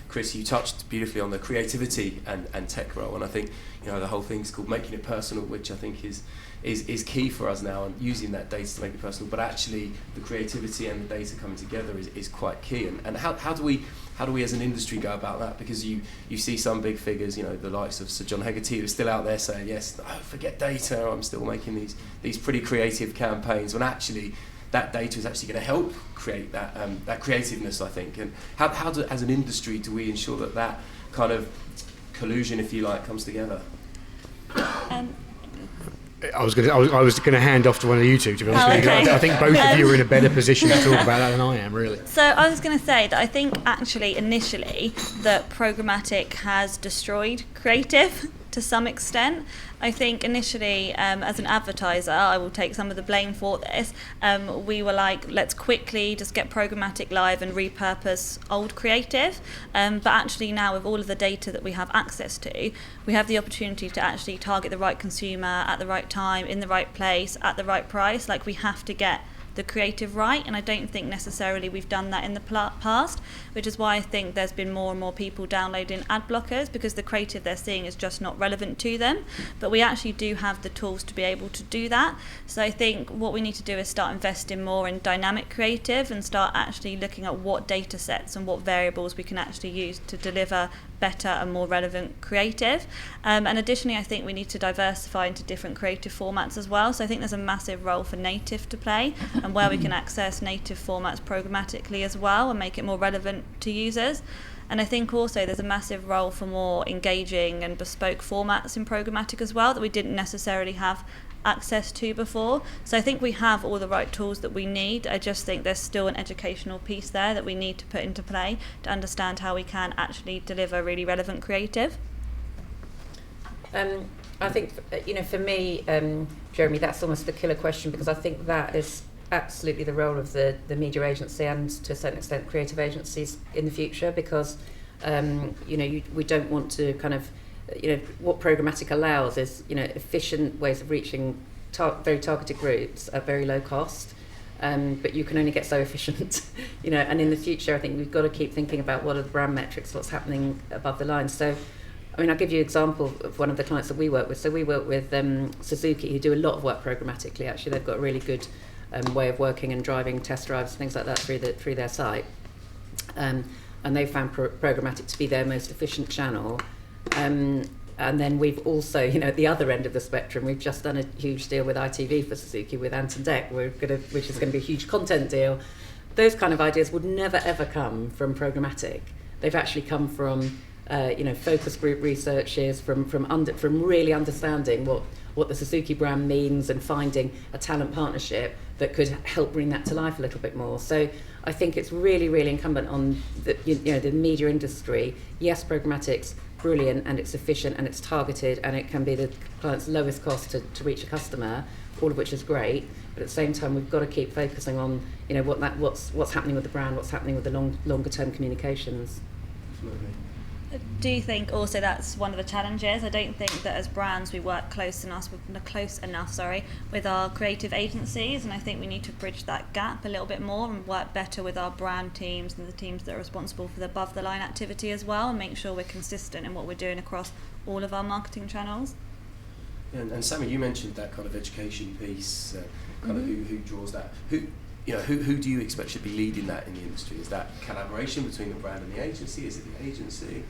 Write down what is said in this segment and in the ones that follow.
Chris, you touched beautifully on the creativity and tech role, and I think the whole thing's called making it personal, which I think is key for us now, and using that data to make it personal. But actually, the creativity and the data coming together is quite key. And how do we as an industry go about that? Because you see some big figures, the likes of Sir John Hegarty, who are still out there saying, yes, forget data, I'm still making these pretty creative campaigns, when actually that data is actually going to help create that creativeness, I think. And how do, as an industry, do we ensure that kind of collusion, if you like, comes together? I was going to hand off to one of you two, to be honest with you. I think both of you are in a better position to talk about that than I am, really. So I was going to say that I think actually initially that programmatic has destroyed creative to some extent. I think initially, as an advertiser, I will take some of the blame for this. We were like, let's quickly just get programmatic live and repurpose old creative. But actually now, with all of the data that we have access to, we have the opportunity to actually target the right consumer at the right time, in the right place, at the right price. Like, we have to get the creative right, and I don't think necessarily we've done that in the past, which is why I think there's been more and more people downloading ad blockers, because the creative they're seeing is just not relevant to them. But we actually do have the tools to be able to do that. So I think what we need to do is start investing more in dynamic creative and start actually looking at what data sets and what variables we can actually use to deliver better and more relevant creative. And additionally, I think we need to diversify into different creative formats as well. So I think there's a massive role for native to play, and where we can access native formats programmatically as well and make it more relevant to users. And I think also there's a massive role for more engaging and bespoke formats in programmatic as well that we didn't necessarily have access to before. So I think we have all the right tools that we need. I just think there's still an educational piece there that we need to put into play to understand how we can actually deliver really relevant creative. I think, for me, Jeremy, that's almost the killer question, because I think that is absolutely the role of the media agency and, to a certain extent, creative agencies in the future, because we don't want to kind of, what programmatic allows is efficient ways of reaching very targeted groups at very low cost, but you can only get so efficient, and in the future I think we've got to keep thinking about what are the brand metrics, what's happening above the line. So I'll give you an example of one of the clients that we work with. So we work with Suzuki, who do a lot of work programmatically. Actually, they've got a really good way of working and driving test drives, things like that through their site, and they found programmatic to be their most efficient channel. And then we've also, at the other end of the spectrum, we've just done a huge deal with ITV for Suzuki with Ant and Dec, which is going to be a huge content deal. Those kind of ideas would never ever come from programmatic. They've actually come from focus group researches, from really understanding what the Suzuki brand means and finding a talent partnership that could help bring that to life a little bit more. So I think it's really, really incumbent on the media industry. Yes, programmatic's brilliant and it's efficient and it's targeted and it can be the client's lowest cost to reach a customer, all of which is great. But at the same time, we've got to keep focusing on what's happening with the brand, what's happening with the longer term communications. Absolutely. I do think also that's one of the challenges. I don't think that as brands we work close enough with our creative agencies, and I think we need to bridge that gap a little bit more and work better with our brand teams and the teams that are responsible for the above the line activity as well, and make sure we're consistent in what we're doing across all of our marketing channels. And Sammy, you mentioned that kind of education piece, kind of who draws that. Who do you expect should be leading that in the industry? Is that collaboration between the brand and the agency? Is it the agency?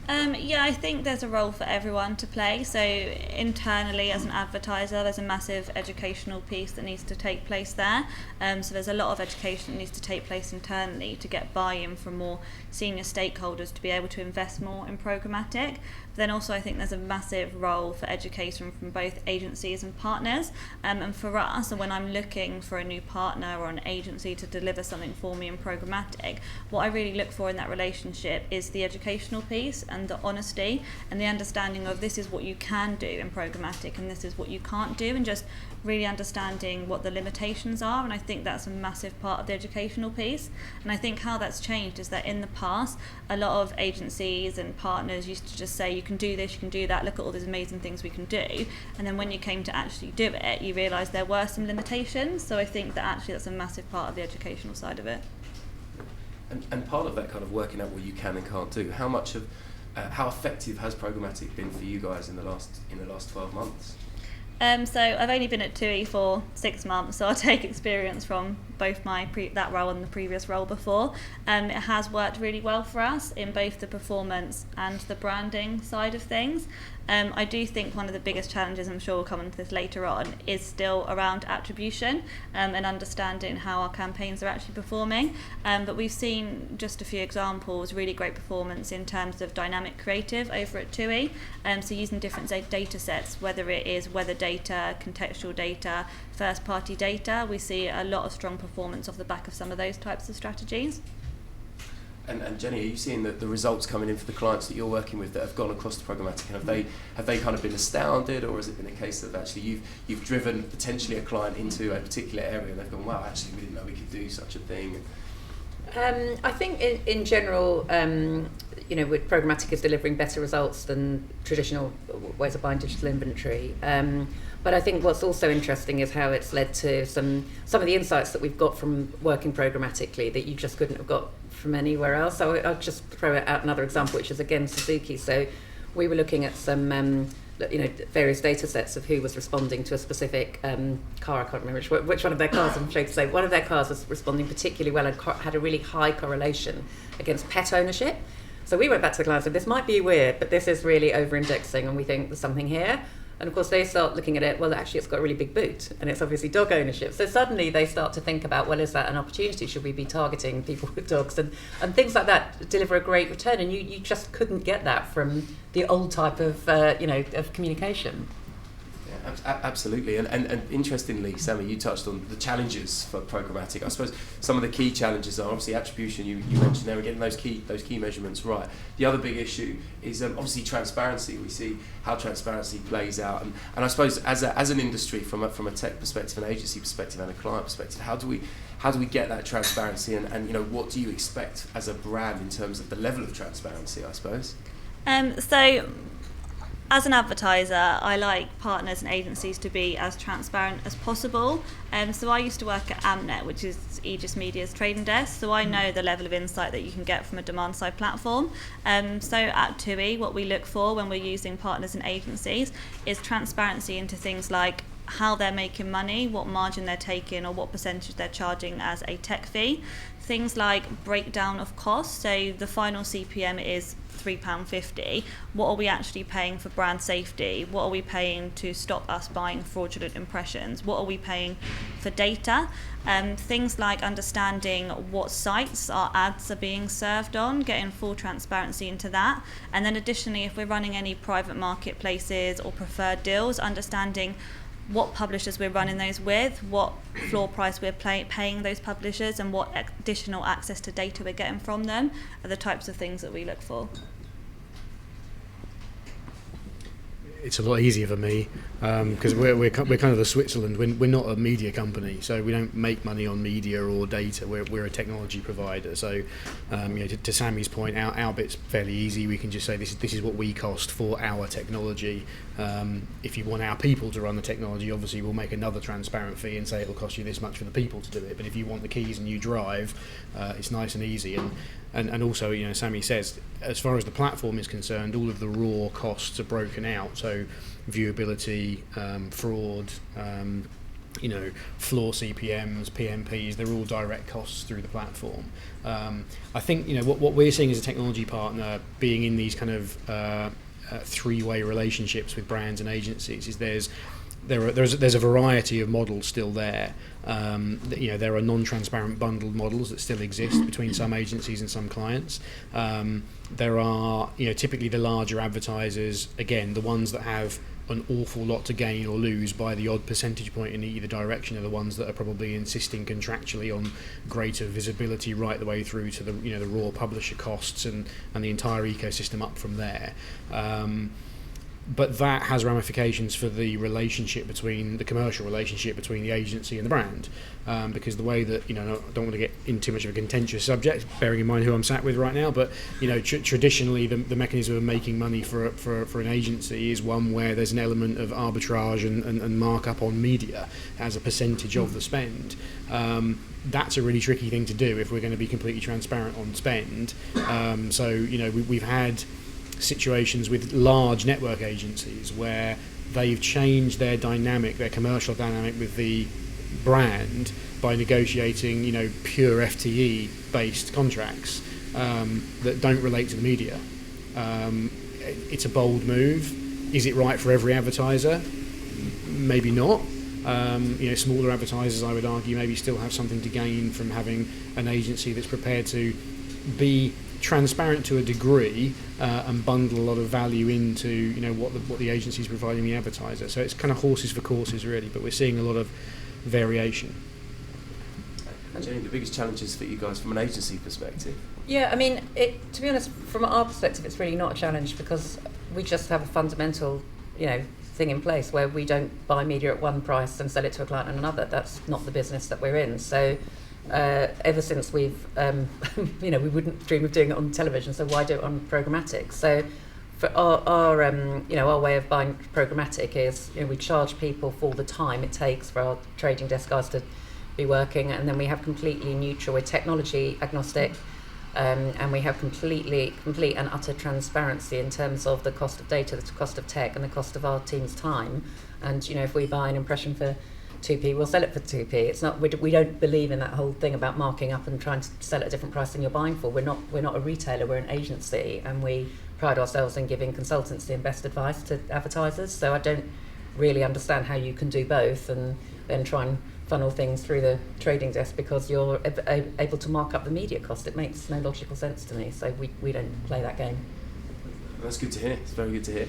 I think there's a role for everyone to play. So internally, as an advertiser, there's a massive educational piece that needs to take place there. So there's a lot of education that needs to take place internally to get buy-in from more senior stakeholders to be able to invest more in programmatic. But then also I think there's a massive role for education from both agencies and partners. And for us, and when I'm looking for a new partner or an agency to deliver something for me in programmatic, what I really look for in that relationship is the educational piece and the honesty and the understanding of this is what you can do in programmatic and this is what you can't do, and just really understanding what the limitations are. And I think that's a massive part of the educational piece. And I think how that's changed is that in the past, a lot of agencies and partners used to just say, you can do this, you can do that, look at all these amazing things we can do. And then when you came to actually do it, you realised there were some limitations. So I think that actually that's a massive part of the educational side of it. And part of that kind of working out what you can and can't do, how effective has programmatic been for you guys in the last 12 months? So I've only been at TUI for 6 months, so I'll take experience from both that role and the previous role before. It has worked really well for us in both the performance and the branding side of things. I do think one of the biggest challenges, I'm sure we'll come into this later on, is still around attribution and understanding how our campaigns are actually performing. But we've seen just a few examples, really great performance in terms of dynamic creative over at TUI. So using different data sets, whether it is weather data, contextual data, first party data, we see a lot of strong performance off the back of some of those types of strategies. And Jenny, are you seeing the results coming in for the clients that you're working with that have gone across the programmatic? And have they kind of been astounded, or has it been a case of actually you've driven potentially a client into a particular area and they've gone, wow, actually we didn't know we could do such a thing? I think in general, with programmatic is delivering better results than traditional ways of buying digital inventory. But I think what's also interesting is how it's led to some of the insights that we've got from working programmatically that you just couldn't have got from anywhere else. So I'll just throw out another example, which is again Suzuki. So we were looking at some various data sets of who was responding to a specific car. I can't remember which one of their cars. I'm afraid to say one of their cars was responding particularly well and had a really high correlation against pet ownership. So we went back to the client and said, this might be weird, but this is really over-indexing and we think there's something here. And of course they start looking at it, well actually it's got a really big boot and it's obviously dog ownership. So suddenly they start to think about, well, is that an opportunity? Should we be targeting people with dogs? And things like that deliver a great return, and you just couldn't get that from the old type of of communication. Absolutely, and interestingly, Sammy, you touched on the challenges for programmatic. I suppose some of the key challenges are obviously attribution. You mentioned there, we're getting those key measurements right. The other big issue is obviously transparency. We see how transparency plays out, and I suppose as an industry, from a tech perspective, an agency perspective, and a client perspective, how do we get that transparency, and what do you expect as a brand in terms of the level of transparency, I suppose? So as an advertiser, I like partners and agencies to be as transparent as possible. So I used to work at Amnet, which is Aegis Media's trading desk, so I know the level of insight that you can get from a demand-side platform. So at TUI, what we look for when we're using partners and agencies is transparency into things like how they're making money, what margin they're taking, or what percentage they're charging as a tech fee. Things like breakdown of costs, so the final CPM is £3.50. What are we actually paying for brand safety? What are we paying to stop us buying fraudulent impressions? What are we paying for data? Things like understanding what sites our ads are being served on, getting full transparency into that. And then additionally, if we're running any private marketplaces or preferred deals, understanding what publishers we're running those with, what floor price we're paying those publishers, and what additional access to data we're getting from them are the types of things that we look for. It's a lot easier for me because we're kind of the Switzerland. We're not a media company, so we don't make money on media or data. We're a technology provider. So, to Sammy's point, our bit's fairly easy. We can just say this is what we cost for our technology. If you want our people to run the technology, obviously we'll make another transparent fee and say it'll cost you this much for the people to do it. But if you want the keys and you drive, it's nice and easy. And also, Sammy says, as far as the platform is concerned, all of the raw costs are broken out. So viewability, fraud, floor CPMs, PMPs, they're all direct costs through the platform. I think, what we're seeing as a technology partner, being in these kind of three-way relationships with brands and agencies, is there's a variety of models still there. There are non-transparent bundled models that still exist between some agencies and some clients. There are, typically the larger advertisers, again, the ones that have an awful lot to gain or lose by the odd percentage point in either direction, are the ones that are probably insisting contractually on greater visibility right the way through to the raw publisher costs and the entire ecosystem up from there. but that has ramifications for the relationship between the commercial relationship between the agency and the brand, because the way that, I don't want to get into too much of a contentious subject, bearing in mind who I'm sat with right now, but traditionally the mechanism of making money for an agency is one where there's an element of arbitrage and markup on media as a percentage of the spend. That's a really tricky thing to do if we're going to be completely transparent on spend. We've had situations with large network agencies where they've changed their commercial dynamic with the brand by negotiating, pure FTE based contracts that don't relate to the media. It's a bold move. Is it right for every advertiser? Maybe not. Smaller advertisers, I would argue, maybe still have something to gain from having an agency that's prepared to be transparent to a degree and bundle a lot of value into what the agency is providing the advertiser. So it's kind of horses for courses really, but we're seeing a lot of variation. Jenny, the biggest challenges for you guys from an agency perspective? Yeah, I mean, to be honest, from our perspective, it's really not a challenge because we just have a fundamental, thing in place where we don't buy media at one price and sell it to a client at another. That's not the business that we're in. So ever since we've, we wouldn't dream of doing it on television, so why do it on programmatic? So for our way of buying programmatic is, we charge people for the time it takes for our trading desk guys to be working, and then we have completely neutral, we're technology agnostic, and we have complete and utter transparency in terms of the cost of data, the cost of tech, and the cost of our team's time. And if we buy an impression for 2p, we'll sell it for 2p. It's not, we don't believe in that whole thing about marking up and trying to sell at a different price than you're buying for. We're not a retailer, we're an agency, and we pride ourselves in giving consultancy and best advice to advertisers. So I don't really understand how you can do both and then try and funnel things through the trading desk because you're able to mark up the media cost. It makes no logical sense to me. So we don't play that game. That's good to hear. It's very good to hear.